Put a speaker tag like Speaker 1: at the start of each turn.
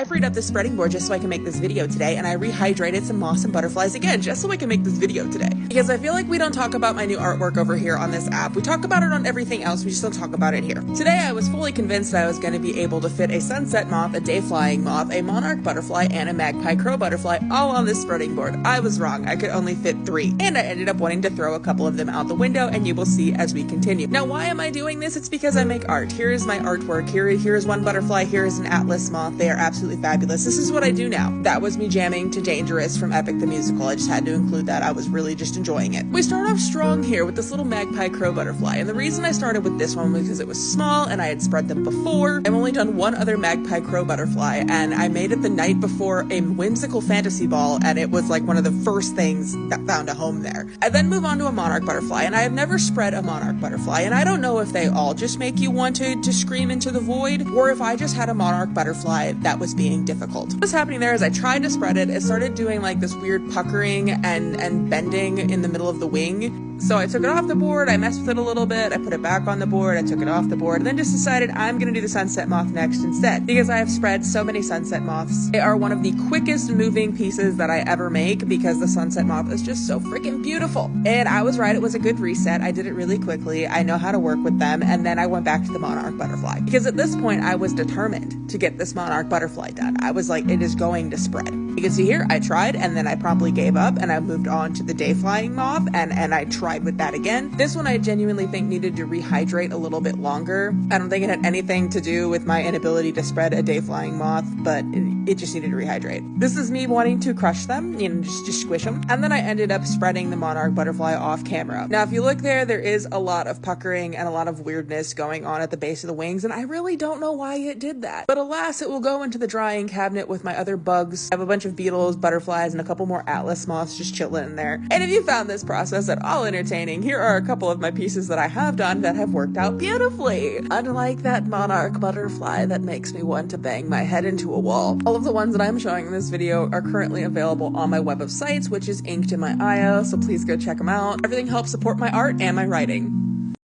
Speaker 1: I freed up the spreading board just so I can make this video today, and I rehydrated some moths and butterflies again just so I can make this video today. Because I feel like we don't talk about my new artwork over here on this app. We talk about it on everything else, we just don't talk about it here. Today I was fully convinced that I was going to be able to fit a sunset moth, a day flying moth, a monarch butterfly, and a magpie crow butterfly all on this spreading board. I was wrong, I could only fit 3. And I ended up wanting to throw a couple of them out the window, and you will see as we continue. Now why am I doing this? It's because I make art. Here is my artwork. Here is one butterfly, here is an atlas moth. They are absolutely fabulous. This is what I do now. That was me jamming to Dangerous from Epic the Musical. I just had to include that. I was really just enjoying it. We start off strong here with this little magpie crow butterfly, and the reason I started with this one was because it was small and I had spread them before. I've only done one other magpie crow butterfly, and I made it the night before a whimsical fantasy ball, and it was like one of the first things that found a home there. I then move on to a monarch butterfly, and I have never spread a monarch butterfly, and I don't know if they all just make you want to scream into the void, or if I just had a monarch butterfly that was being difficult. What was happening there is I tried to spread it, it started doing like this weird puckering and bending in the middle of the wing. So I took it off the board, I messed with it a little bit, I put it back on the board, I took it off the board, and then just decided I'm gonna do the sunset moth next instead, because I have spread so many sunset moths. They are one of the quickest moving pieces that I ever make, because the sunset moth is just so freaking beautiful. And I was right, it was a good reset. I did it really quickly, I know how to work with them, and then I went back to the monarch butterfly. Because at this point, I was determined to get this monarch butterfly done. I was like, it is going to spread. You can see here, I tried, and then I promptly gave up, and I moved on to the day flying moth, and I tried with that again. This one I genuinely think needed to rehydrate a little bit longer. I don't think it had anything to do with my inability to spread a day flying moth, but it just needed to rehydrate. This is me wanting to crush them, just squish them. And then I ended up spreading the monarch butterfly off camera. Now, if you look there, there is a lot of puckering and a lot of weirdness going on at the base of the wings, and I really don't know why it did that. But alas, it will go into the drying cabinet with my other bugs. I have a bunch of beetles, butterflies, and a couple more atlas moths just chilling in there. And if you found this process at all entertaining, here are a couple of my pieces that I have done that have worked out beautifully. Unlike that monarch butterfly that makes me want to bang my head into a wall. All of the ones that I'm showing in this video are currently available on my web of sites, which is inked in my IO, so please go check them out. Everything helps support my art and my writing.